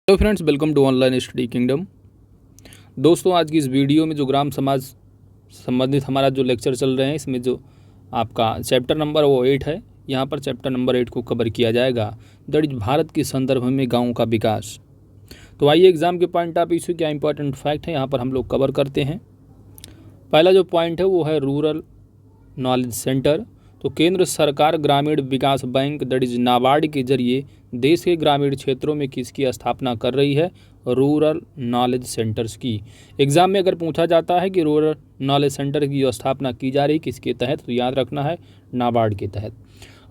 Hello friends, welcome to online study kingdom. दोस्तों, आज की इस वीडियो में जो ग्राम समाज संबंधित हमारा जो लेक्चर चल रहे हैं, इसमें जो आपका चैप्टर नंबर वो 8 है। यहाँ पर चैप्टर नंबर 8 को कवर किया जाएगा, दैट इज भारत के संदर्भ में गाँव का विकास। तो आइए एग्जाम के पॉइंट ऑफ व्यू से क्या इंपॉर्टेंट फैक्ट है यहाँ पर हम लोग कवर करते हैं। पहला जो पॉइंट है वो है रूरल नॉलेज सेंटर। तो केंद्र सरकार ग्रामीण विकास बैंक दैट इज नाबार्ड के जरिए देश के ग्रामीण क्षेत्रों में किसकी स्थापना कर रही है? रूरल नॉलेज सेंटर्स की। एग्जाम में अगर पूछा जाता है कि रूरल नॉलेज सेंटर की स्थापना की जा रही किसके तहत, तो याद रखना है नाबार्ड के तहत।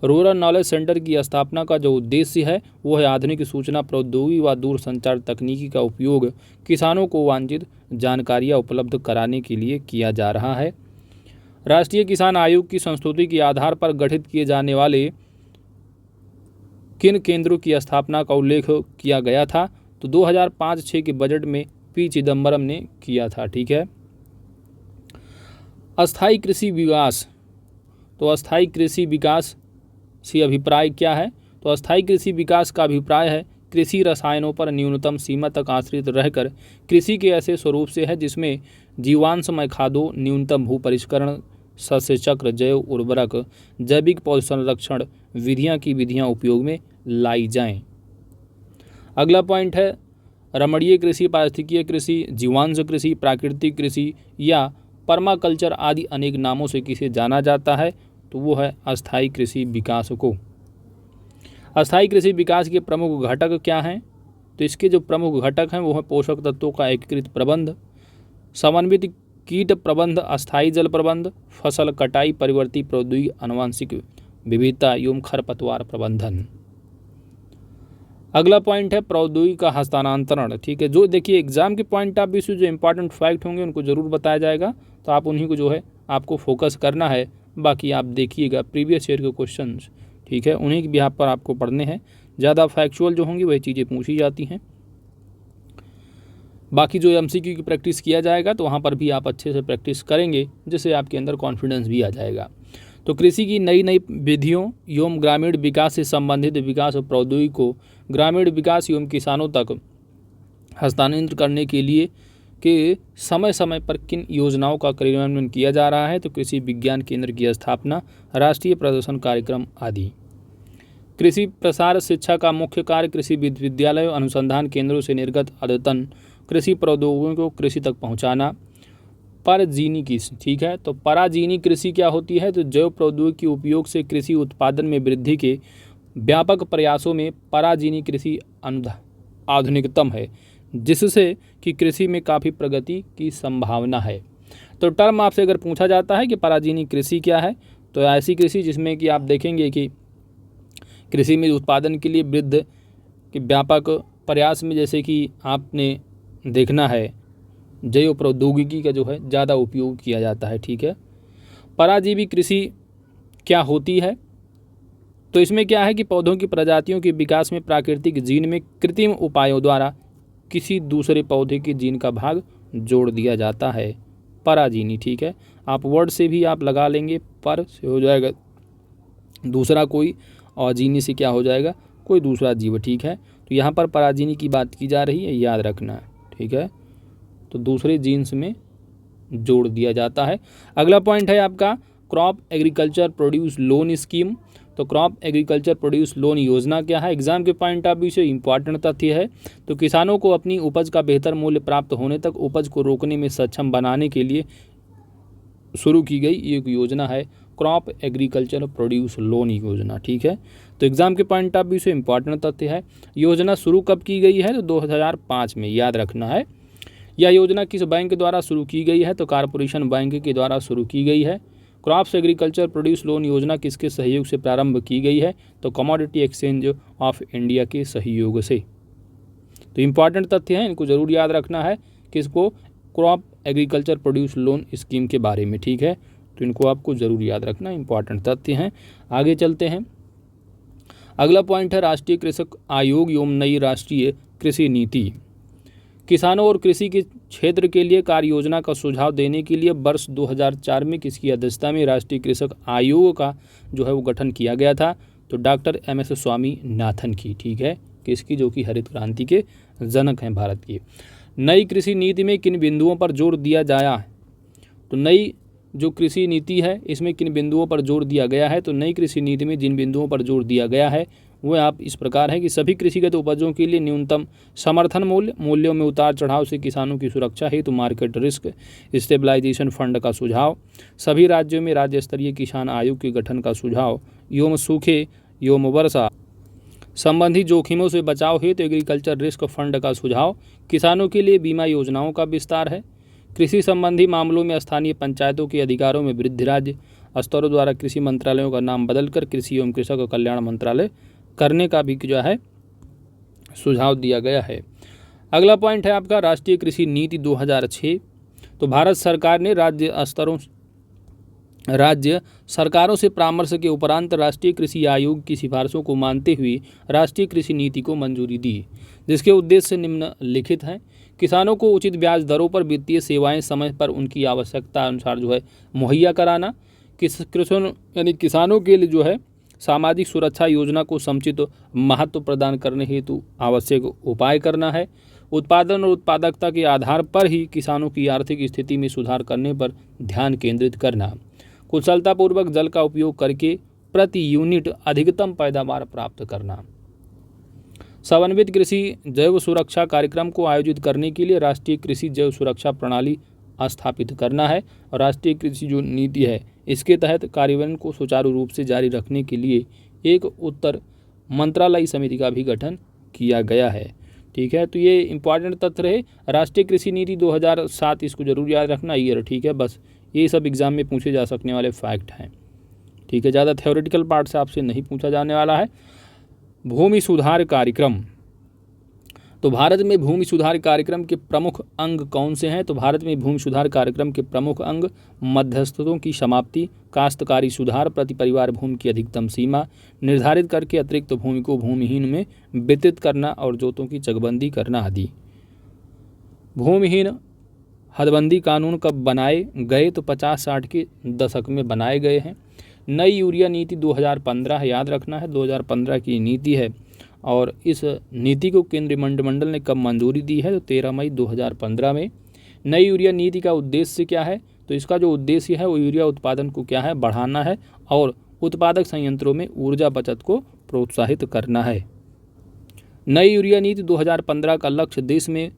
रूरल नॉलेज सेंटर की स्थापना का जो उद्देश्य है वो है आधुनिक सूचना प्रौद्योगिकी व दूरसंचार तकनीकी का उपयोग किसानों को वांछित जानकारियाँ उपलब्ध कराने के लिए किया जा रहा है। राष्ट्रीय किसान आयोग की संस्तुति के आधार पर गठित किए जाने वाले किन केंद्रों की स्थापना का उल्लेख किया गया था? तो 2005-06 के बजट में पी चिदम्बरम ने किया था। ठीक है। अस्थायी कृषि विकास। तो अस्थायी कृषि विकास से अभिप्राय क्या है? तो अस्थायी कृषि विकास का अभिप्राय है कृषि रसायनों पर न्यूनतम सीमा तक आश्रित रहकर कृषि के ऐसे स्वरूप से है जिसमें जीवांशमय खादों, न्यूनतम भू परिष्करण, सस्य चक्र, जैव उर्वरक, जैविक पौध संरक्षण विधियां उपयोग में लाई जाएं। अगला पॉइंट है रमणीय कृषि, पारिस्थितिकीय कृषि, जीवांश कृषि, प्राकृतिक कृषि या परमाकल्चर आदि अनेक नामों से किसे जाना जाता है? तो वो है अस्थायी कृषि विकास को। अस्थायी कृषि विकास के प्रमुख घटक क्या हैं? तो इसके जो प्रमुख घटक हैं वो है पोषक तत्वों का एकीकृत प्रबंध, समन्वित कीट प्रबंध, अस्थायी जल प्रबंध, फसल कटाई, परिवर्ती प्रौद्योगिकी, आनुवंशिक विविधता एवं खरपतवार प्रबंधन। अगला पॉइंट है प्रौद्योगिकी का हस्तांतरण। ठीक है, जो देखिए एग्जाम के पॉइंट ऑफ व्यू से जो इंपॉर्टेंट फैक्ट होंगे उनको जरूर बताया जाएगा, तो आप उन्हीं को जो है आपको फोकस करना है। बाकी आप देखिएगा प्रीवियस ईयर के क्वेश्चन, ठीक है, उन्हीं के बिहाफ पर आपको पढ़ने हैं। ज़्यादा फैक्चुअल जो होंगी वही चीज़ें पूछी जाती हैं। बाकी जो एमसीक्यू की प्रैक्टिस किया जाएगा तो वहाँ पर भी आप अच्छे से प्रैक्टिस करेंगे, जिससे आपके अंदर कॉन्फिडेंस भी आ जाएगा। तो कृषि की नई नई विधियों एवं ग्रामीण विकास से संबंधित विकास और प्रौद्योगिकी को ग्रामीण विकास एवं किसानों तक हस्तांतरित करने के लिए के समय समय पर किन योजनाओं का क्रियान्वयन किया जा रहा है? तो कृषि विज्ञान केंद्र की स्थापना, राष्ट्रीय प्रदर्शन कार्यक्रम आदि। कृषि प्रसार शिक्षा का मुख्य कार्य कृषि विद्यालयों, अनुसंधान केंद्रों से निर्गत अद्यतन कृषि प्रौद्योगिकियों को कृषि तक पहुंचाना। परजीवी कृषि। ठीक है, तो पराजीवी कृषि क्या होती है? तो जैव प्रौद्योगिकी के उपयोग से कृषि उत्पादन में वृद्धि के व्यापक प्रयासों में पराजीवी कृषि आधुनिकतम है, जिससे कि कृषि में काफ़ी प्रगति की संभावना है। तो टर्म आपसे अगर पूछा जाता है कि पराजीवी कृषि क्या है, तो ऐसी कृषि जिसमें कि आप देखेंगे कि कृषि में उत्पादन के लिए वृद्धि के व्यापक प्रयास में, जैसे कि आपने देखना है जैव प्रौद्योगिकी का जो है ज़्यादा उपयोग किया जाता है। ठीक है, पराजीवी कृषि क्या होती है? तो इसमें क्या है कि पौधों की प्रजातियों के विकास में प्राकृतिक जीन में कृत्रिम उपायों द्वारा किसी दूसरे पौधे के जीन का भाग जोड़ दिया जाता है, पराजीवी। ठीक है, आप वर्ड से भी आप लगा लेंगे, पर से हो जाएगा दूसरा कोई, और जीनी से क्या हो जाएगा? कोई दूसरा जीव। ठीक है, तो यहाँ पर पराजीवी की बात की जा रही है, याद रखना है। ठीक है, तो दूसरे जीन्स में जोड़ दिया जाता है। अगला पॉइंट है आपका crop agriculture produce loan scheme. तो क्रॉप एग्रीकल्चर प्रोड्यूस लोन योजना क्या है? एग्जाम के पॉइंट ऑफ व्यू से इंपॉर्टेंट तथ्य है। तो किसानों को अपनी उपज का बेहतर मूल्य प्राप्त होने तक उपज को रोकने में सक्षम बनाने के लिए शुरू की गई एक योजना है क्रॉप एग्रीकल्चर प्रोड्यूस लोन योजना। ठीक है, तो एग्जाम के पॉइंट ऑफ व्यू से इंपॉर्टेंट तथ्य है। योजना शुरू कब की गई है? तो 2005 में, याद रखना है। यह योजना किस बैंक द्वारा शुरू की गई है? तो कॉर्पोरेशन बैंक के द्वारा शुरू की गई है। क्रॉप्स एग्रीकल्चर प्रोड्यूस लोन योजना किसके सहयोग से प्रारंभ की गई है? तो कमोडिटी एक्सचेंज ऑफ इंडिया के सहयोग से। तो इंपॉर्टेंट तथ्य हैं, इनको जरूर याद रखना है, किसको? Crop agriculture produce loan scheme के बारे में। ठीक है, तो इनको आपको जरूर याद रखना, इंपॉर्टेंट तथ्य हैं। आगे चलते हैं। अगला पॉइंट है राष्ट्रीय कृषक आयोग एवं नई राष्ट्रीय कृषि नीति। किसानों और कृषि के क्षेत्र के लिए कार्य योजना का सुझाव देने के लिए वर्ष 2004 में किसकी अध्यक्षता में राष्ट्रीय कृषक आयोग का जो है वो गठन किया गया था? तो डॉक्टर एम एस स्वामीनाथन की। ठीक है, किसकी, जो कि हरित क्रांति के जनक हैं भारत की। नई कृषि नीति में किन बिंदुओं पर जोर दिया जाया है? तो नई जो कृषि नीति है इसमें किन बिंदुओं पर जोर दिया गया है? तो नई कृषि नीति में जिन बिंदुओं पर जोर दिया गया है वह आप इस प्रकार है कि सभी कृषिगत उपजों के लिए न्यूनतम समर्थन मूल्य, मूल्यों में उतार चढ़ाव से किसानों की सुरक्षा हेतु मार्केट रिस्क स्टेबलाइजेशन फंड का सुझाव, सभी राज्यों में राज्य स्तरीय किसान आयोग के गठन का सुझाव, एवं सूखे एवं वर्षा संबंधी जोखिमों से बचाव हेतु एग्रीकल्चर रिस्क फंड का सुझाव, किसानों के लिए बीमा योजनाओं का विस्तार है, कृषि संबंधी मामलों में स्थानीय पंचायतों के अधिकारों में वृद्धि, राज्य स्तरों द्वारा कृषि मंत्रालयों का नाम बदलकर कृषि एवं कृषक कल्याण मंत्रालय करने का भी जो है सुझाव दिया गया है। अगला पॉइंट है आपका राष्ट्रीय कृषि नीति 2006। तो भारत सरकार ने राज्य सरकारों से परामर्श के उपरांत राष्ट्रीय कृषि आयोग की सिफारिशों को मानते हुए राष्ट्रीय कृषि नीति को मंजूरी दी, जिसके उद्देश्य निम्नलिखित हैं। किसानों को उचित ब्याज दरों पर वित्तीय सेवाएं समय पर उनकी आवश्यकता अनुसार जो है मुहैया कराना, किसानों के लिए जो है सामाजिक सुरक्षा योजना को समुचित महत्व प्रदान करने हेतु आवश्यक उपाय करना है, उत्पादन और उत्पादकता के आधार पर ही किसानों की आर्थिक स्थिति में सुधार करने पर ध्यान केंद्रित करना, कुशलतापूर्वक जल का उपयोग करके प्रति यूनिट अधिकतम पैदावार प्राप्त करना, समन्वित कृषि जैव सुरक्षा कार्यक्रम को आयोजित करने के लिए राष्ट्रीय कृषि जैव सुरक्षा प्रणाली स्थापित करना है, और राष्ट्रीय कृषि जो नीति है इसके तहत कार्यान्वयन को सुचारू रूप से जारी रखने के लिए एक उत्तर मंत्रालयी समिति का भी गठन किया गया है। ठीक है, तो ये इंपॉर्टेंट तथ्य रहे राष्ट्रीय कृषि नीति 2007, इसको जरूर याद रखना ईयर। ठीक है, बस ये सब एग्जाम में पूछे जा सकने वाले फैक्ट हैं। ठीक है, ज़्यादा थ्योरेटिकल पार्ट से आपसे नहीं पूछा जाने वाला है। भूमि सुधार कार्यक्रम, तो भारत में भूमि सुधार कार्यक्रम के प्रमुख अंग कौन से हैं? तो भारत में भूमि सुधार कार्यक्रम के प्रमुख अंग मध्यस्थों की समाप्ति, काश्तकारी सुधार, प्रति परिवार भूमि की अधिकतम सीमा निर्धारित करके अतिरिक्त भूमि को भूमिहीन में वितरित करना और जोतों की चकबंदी करना आदि। भूमिहीन हदबंदी कानून कब बनाए गए? तो 50-60 के दशक में बनाए गए हैं। नई यूरिया नीति 2015 याद रखना है, 2015 की नीति है, और इस नीति को केंद्रीय मंत्रिमंडल ने कब मंजूरी दी है? तो 13 मई 2015 में। नई यूरिया नीति का उद्देश्य क्या है? तो इसका जो उद्देश्य है वो यूरिया उत्पादन को क्या है, बढ़ाना है और उत्पादक संयंत्रों में ऊर्जा बचत को प्रोत्साहित करना है। नई यूरिया नीति 2015 का लक्ष्य देश में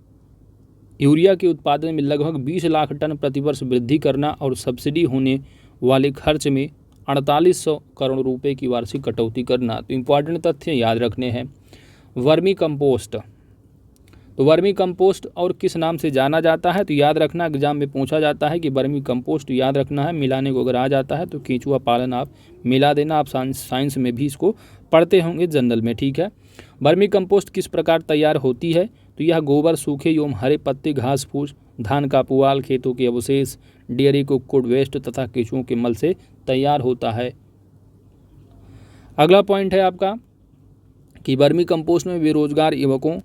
यूरिया के उत्पादन में लगभग 20 लाख टन प्रतिवर्ष वृद्धि करना और सब्सिडी होने वाले खर्च में 4800 करोड़ रुपए की वार्षिक कटौती करना। तो इम्पॉर्टेंट तथ्य याद रखने हैं। वर्मी कंपोस्ट, तो वर्मी कंपोस्ट और किस नाम से जाना जाता है? तो याद रखना, एग्जाम में पूछा जाता है कि वर्मी कंपोस्ट याद रखना है, मिलाने को अगर आ जाता है तो केंचुआ पालन आप मिला देना। आप साइंस में भी इसको पढ़ते होंगे जनरल में। ठीक है, वर्मी कंपोस्ट किस प्रकार तैयार होती है? तो यह गोबर, सूखे एवं हरे पत्ते, घास फूस, धान का पुआल, खेतों के अवशेष, डेयरी कुक्कुट वेस्ट तथा केंचुओं के मल से तैयार होता है। अगला पॉइंट है आपका कि वर्मी कंपोस्ट में बेरोजगार युवकों,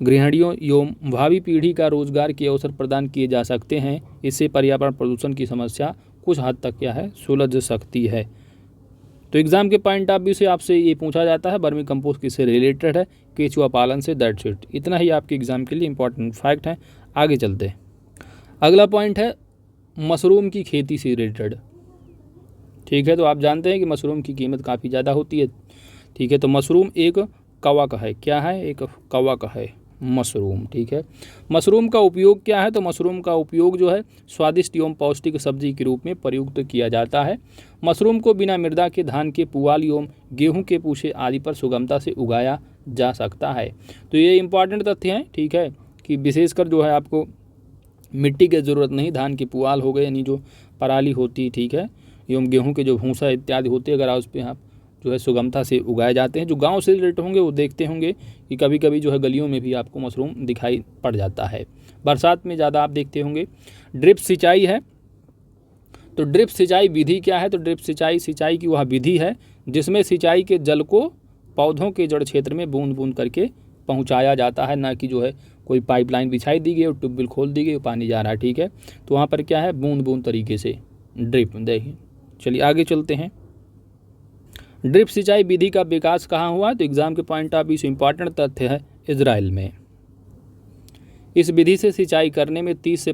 गृहिणियों एवं भावी पीढ़ी का रोजगार के अवसर प्रदान किए जा सकते हैं। इससे पर्यावरण प्रदूषण की समस्या कुछ हद तक क्या है, सुलझ सकती है। तो एग्जाम के पॉइंट ऑफ व्यू से आपसे ये पूछा जाता है वर्मी कंपोस्ट किससे रिलेटेड है? केंचुआ पालन से। दैट्स इट, इतना ही आपके एग्जाम के लिए इंपॉर्टेंट फैक्ट है। आगे चलते हैं। अगला पॉइंट है मशरूम की खेती से रिलेटेड। ठीक है, तो आप जानते हैं कि मशरूम की कीमत काफ़ी ज़्यादा होती है। ठीक है, तो मशरूम एक कवक है। क्या है? एक कवक है मशरूम। ठीक है, मशरूम का उपयोग क्या है? तो मशरूम का उपयोग जो है स्वादिष्ट एवं पौष्टिक सब्जी के रूप में प्रयुक्त किया जाता है। मशरूम को बिना मृदा के धान के पुआल एवं गेहूं के पूछे आदि पर सुगमता से उगाया जा सकता है। तो ये इंपॉर्टेंट तथ्य हैं। ठीक है, कि विशेषकर जो है आपको मिट्टी की ज़रूरत नहीं, धान के पुआल हो गए यानी जो पराली होती, ठीक है, एवं गेहूं के जो भूसा इत्यादि होते, अगर उस पर आप जो है सुगमता से उगाए जाते हैं। जो गांव से रिलेटेड होंगे वो देखते होंगे कि कभी कभी जो है गलियों में भी आपको मशरूम दिखाई पड़ जाता है। बरसात में ज़्यादा आप देखते होंगे। ड्रिप सिंचाई है, तो ड्रिप सिंचाई विधि क्या है? तो ड्रिप सिंचाई की वह विधि है जिसमें सिंचाई के जल को पौधों के जड़ क्षेत्र में बूंद बूंद करके पहुँचाया जाता है, ना कि जो है कोई पाइपलाइन बिछाई दी गई और ट्यूबवेल खोल दी गई, पानी जा रहा है। ठीक है, तो वहाँ पर क्या है, बूंद बूंद तरीके से ड्रिप। देखिए, चलिए आगे चलते हैं। ड्रिप सिंचाई विधि का विकास कहाँ हुआ? तो एग्जाम के पॉइंट ऑफ व्यू से इंपॉर्टेंट तथ्य है इजराइल में। इस विधि से सिंचाई करने में 35 से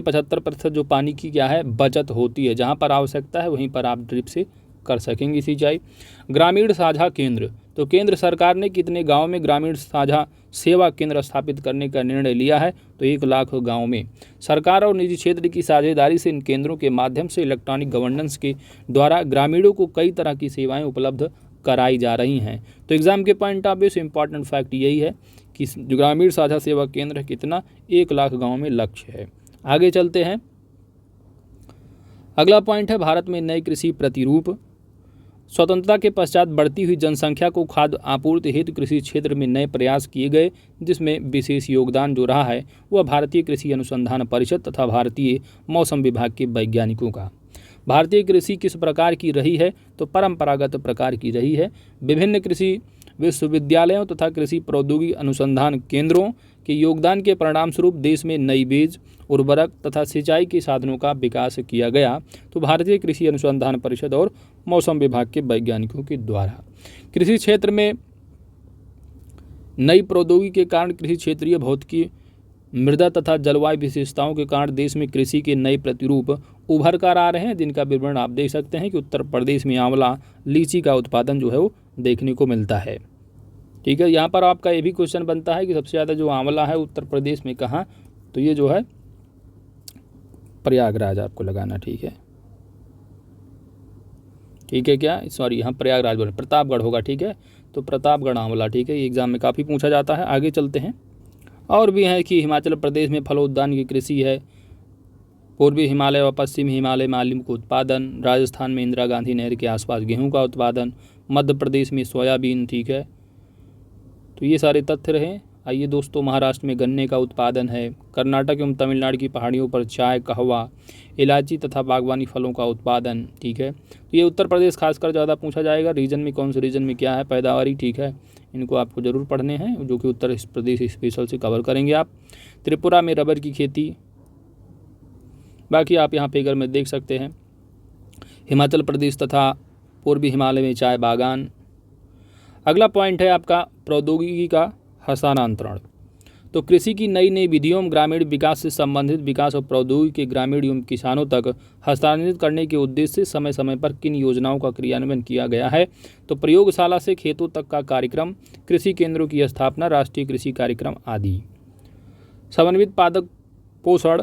75% जो पानी की क्या है बचत होती है। जहाँ पर आवश्यकता है वहीं पर आप ड्रिप से कर सकेंगे सिंचाई। ग्रामीण साझा केंद्र, तो केंद्र सरकार ने कितने गांव में ग्रामीण साझा सेवा केंद्र स्थापित करने का निर्णय लिया है? तो 1 लाख गांव में। सरकार और निजी क्षेत्र की साझेदारी से इन केंद्रों के माध्यम से इलेक्ट्रॉनिक गवर्नेंस के द्वारा ग्रामीणों को कई तरह की सेवाएं उपलब्ध कराई जा रही हैं। तो एग्जाम के पॉइंट ऑफ व्यू से इंपॉर्टेंट फैक्ट यही है कि ग्रामीण साझा सेवा केंद्र कितना 1 लाख गाँव में लक्ष्य है। आगे चलते हैं। अगला पॉइंट है भारत में नए कृषि प्रतिरूप। स्वतंत्रता के पश्चात बढ़ती हुई जनसंख्या को खाद्य आपूर्ति हेतु कृषि क्षेत्र में नए प्रयास किए गए, जिसमें विशेष योगदान जो रहा है वह भारतीय कृषि अनुसंधान परिषद तथा भारतीय मौसम विभाग के वैज्ञानिकों का। भारतीय कृषि किस प्रकार की रही है? तो परंपरागत प्रकार की रही है। विभिन्न कृषि विश्वविद्यालयों तथा कृषि प्रौद्योगिकी अनुसंधान केंद्रों के योगदान के परिणामस्वरूप देश में नई बीज, उर्वरक तथा सिंचाई के साधनों का विकास किया गया। तो भारतीय कृषि अनुसंधान परिषद और मौसम विभाग के वैज्ञानिकों के द्वारा कृषि क्षेत्र में नई प्रौद्योगिकी के कारण कृषि क्षेत्रीय भौतिकी, मृदा तथा जलवायु विशेषताओं के कारण देश में कृषि के नए प्रतिरूप उभर कर आ रहे हैं, जिनका विवरण आप देख सकते हैं कि उत्तर प्रदेश में आंवला, लीची का उत्पादन जो है वो देखने को मिलता है। ठीक है, यहाँ पर आपका ये भी क्वेश्चन बनता है कि सबसे ज़्यादा जो आंवला है उत्तर प्रदेश में कहाँ? तो ये जो है प्रयागराज आपको लगाना। ठीक है, ठीक है क्या, सॉरी यहाँ प्रयागराज बोले, प्रतापगढ़ होगा। ठीक है, तो प्रतापगढ़ आंवला। ठीक है, ये एग्जाम में काफ़ी पूछा जाता है। आगे चलते हैं। और भी है कि हिमाचल प्रदेश में फलोद्यान की कृषि है। पूर्वी हिमालय व पश्चिमी हिमालय में आलू का उत्पादन। राजस्थान में इंदिरा गांधी नहर के आसपास गेहूं का उत्पादन। मध्य प्रदेश में सोयाबीन। ठीक है, तो ये सारे तथ्य रहे। आइए दोस्तों, महाराष्ट्र में गन्ने का उत्पादन है। कर्नाटक एवं तमिलनाडु की पहाड़ियों पर चाय, कहवा, इलायची तथा बागवानी फलों का उत्पादन। ठीक है, तो ये उत्तर प्रदेश खासकर ज़्यादा पूछा जाएगा। रीजन में कौन से रीजन में क्या है पैदावारी। ठीक है, इनको आपको ज़रूर पढ़ने हैं, जो कि उत्तर प्रदेश स्पेशल से कवर करेंगे आप। त्रिपुरा में रबर की खेती, बाकी आप यहाँ फिगर में देख सकते हैं। हिमाचल प्रदेश तथा पूर्वी हिमालय में चाय बागान। अगला पॉइंट है आपका प्रौद्योगिकी का हस्तांतरण। तो कृषि की नई नई विधियों में ग्रामीण विकास से संबंधित विकास और प्रौद्योगिकी के ग्रामीण एवं किसानों तक हस्तांतरित करने के उद्देश्य से समय समय पर किन योजनाओं का क्रियान्वयन किया गया है? तो प्रयोगशाला से खेतों तक का कार्यक्रम, कृषि केंद्रों की स्थापना, राष्ट्रीय कृषि कार्यक्रम आदि। समन्वित पादप पोषण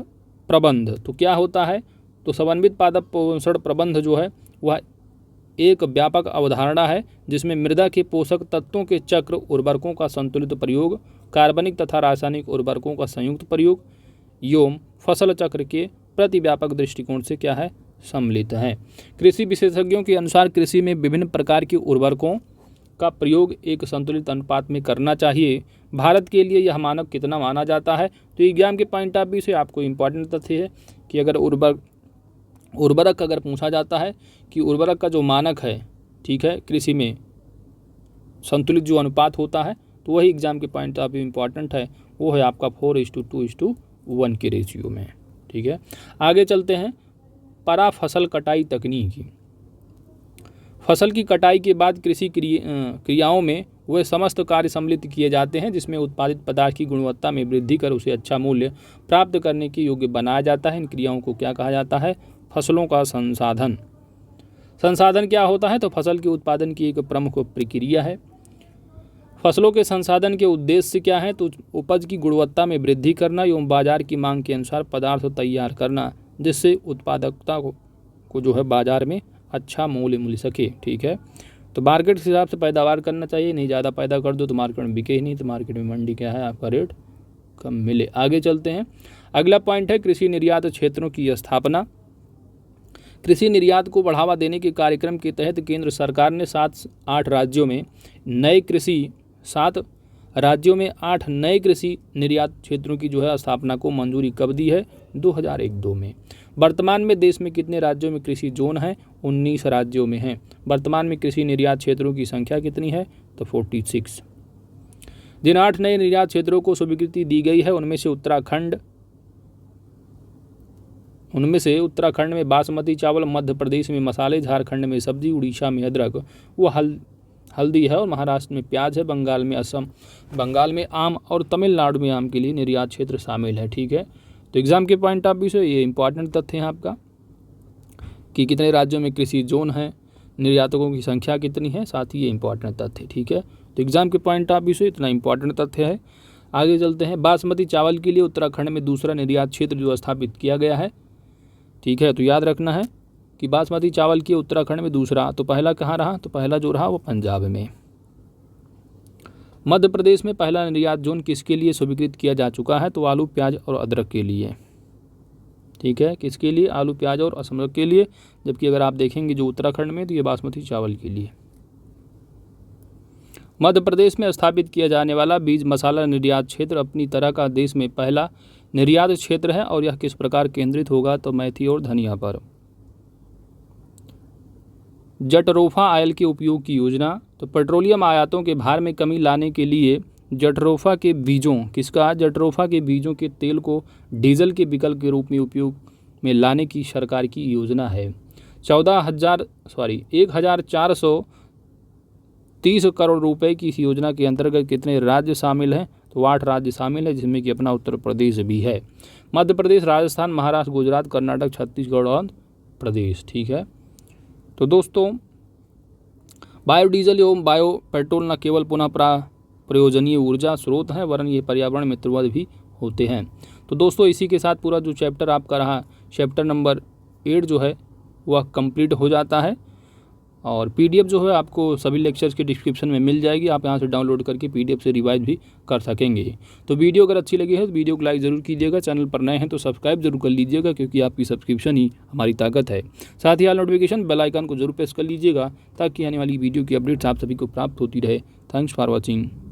प्रबंध, तो क्या होता है? तो समन्वित पादप पोषण प्रबंध जो है वह एक व्यापक अवधारणा है जिसमें मृदा के पोषक तत्वों के चक्र, उर्वरकों का संतुलित प्रयोग, कार्बनिक तथा रासायनिक उर्वरकों का संयुक्त प्रयोग एवं फसल चक्र के प्रति व्यापक दृष्टिकोण से क्या है सम्मिलित है। कृषि विशेषज्ञों के अनुसार कृषि में विभिन्न प्रकार के उर्वरकों का प्रयोग एक संतुलित अनुपात में करना चाहिए। भारत के लिए यह मानक कितना माना जाता है? तो एग्जाम के पॉइंट ऑफ व्यू से आपको इम्पॉर्टेंट तथ्य है कि अगर उर्वरक अगर पूछा जाता है कि उर्वरक का जो मानक है, ठीक है, कृषि में संतुलित जो अनुपात होता है, तो वही एग्जाम के पॉइंट ऑफ व्यू इम्पॉर्टेंट है, वो है आपका 4:2:1 के रेशियो में। ठीक है, आगे चलते हैं। परा फसल कटाई तकनीक। फसल की कटाई के बाद कृषि क्रियाओं में वे समस्त कार्य सम्मिलित किए जाते हैं जिसमें उत्पादित पदार्थ की गुणवत्ता में वृद्धि कर उसे अच्छा मूल्य प्राप्त करने के योग्य बनाया जाता है। इन क्रियाओं को क्या कहा जाता है? फसलों का संसाधन। संसाधन क्या होता है? तो फसल के उत्पादन की एक प्रमुख प्रक्रिया है। फसलों के संसाधन के उद्देश्य क्या है? तो उपज की गुणवत्ता में वृद्धि करना एवं बाजार की मांग के अनुसार पदार्थ तैयार करना, जिससे उत्पादकता को जो है बाजार में अच्छा मूल्य मिल सके। ठीक है, तो मार्केट के हिसाब से पैदावार करना चाहिए, नहीं ज़्यादा पैदा कर दो तो मार्केट में बिके ही नहीं, तो मार्केट में मंडी क्या है आपका रेट कम मिले। आगे चलते हैं। अगला पॉइंट है कृषि निर्यात क्षेत्रों की स्थापना। कृषि निर्यात को बढ़ावा देने के कार्यक्रम के तहत केंद्र सरकार ने 7 राज्यों में 8 नए कृषि निर्यात क्षेत्रों की जो है स्थापना को मंजूरी कब दी है? 2001-2 में। वर्तमान में देश में कितने राज्यों में कृषि जोन है? 19 राज्यों में हैं। वर्तमान में कृषि निर्यात क्षेत्रों की संख्या कितनी है? तो 46। जिन 8 नए निर्यात क्षेत्रों को स्वीकृति दी गई है उनमें से उनमें से उत्तराखंड में बासमती चावल, मध्य प्रदेश में मसाले, झारखंड में सब्जी, उड़ीसा में अदरक व हल्दी है और महाराष्ट्र में प्याज है, बंगाल में आम और तमिलनाडु में आम के लिए निर्यात क्षेत्र शामिल है। ठीक है, तो एग्जाम के पॉइंट ऑफ व्यू से ये इंपॉर्टेंट तथ्य हैं आपका कि कितने राज्यों में कृषि जोन है, निर्यातकों की संख्या कितनी है, साथ ही ये इंपॉर्टेंट तथ्य। ठीक है, तो एग्जाम के पॉइंट ऑफ व्यू से इतना इंपॉर्टेंट तथ्य है। आगे चलते हैं। बासमती चावल के लिए उत्तराखंड में दूसरा निर्यात क्षेत्र जो स्थापित किया गया है। ठीक है, तो याद रखना है कि बासमती चावल के उत्तराखंड में दूसरा, तो पहला कहाँ रहा, तो पहला जो रहा वो पंजाब में। मध्य प्रदेश में पहला निर्यात जोन किसके लिए स्वीकृत किया जा चुका है, तो आलू, प्याज और अदरक के लिए। ठीक है, किसके लिए, आलू, प्याज और अदरक के लिए, जबकि अगर आप देखेंगे जो उत्तराखंड में तो ये बासमती चावल के लिए। मध्य प्रदेश में स्थापित किया जाने वाला बीज मसाला निर्यात क्षेत्र अपनी तरह का देश में पहला निर्यात क्षेत्र है और यह किस प्रकार केंद्रित होगा, तो मेथी और धनिया पर। जटरोफा ऑयल के उपयोग की योजना, तो पेट्रोलियम आयातों के भार में कमी लाने के लिए जटरोफा के बीजों, किसका, जटरोफा के बीजों के तेल को डीजल के विकल्प के रूप में उपयोग में लाने की सरकार की योजना है। 1430 करोड़ रुपए की इस योजना के अंतर्गत कितने राज्य शामिल हैं, तो 8 राज्य शामिल है, जिसमें कि अपना उत्तर प्रदेश भी है। मध्य प्रदेश, राजस्थान, महाराष्ट्र, गुजरात, कर्नाटक, छत्तीसगढ़ और प्रदेश। ठीक है, तो दोस्तों बायोडीजल एवं बायो पेट्रोल न केवल पुनः प्रयोजनीय ऊर्जा स्रोत हैं वरन ये पर्यावरण मित्रवत भी होते हैं। तो दोस्तों इसी के साथ पूरा जो चैप्टर आपका रहा, चैप्टर नंबर 8 जो है वह कंप्लीट हो जाता है और पीडीएफ जो है आपको सभी लेक्चर्स के डिस्क्रिप्शन में मिल जाएगी। आप यहां से डाउनलोड करके पीडीएफ से रिवाइज भी कर सकेंगे। तो वीडियो अगर अच्छी लगी है तो वीडियो को लाइक ज़रूर कीजिएगा। चैनल पर नए हैं तो सब्सक्राइब जरूर कर लीजिएगा, क्योंकि आपकी सब्सक्रिप्शन ही हमारी ताकत है। साथ ही नोटिफिकेशन बेल आइकन को जरूर प्रेस कर लीजिएगा ताकि आने वाली वीडियो की अपडेट्स आप सभी को प्राप्त होती रहे। Thanks for watching.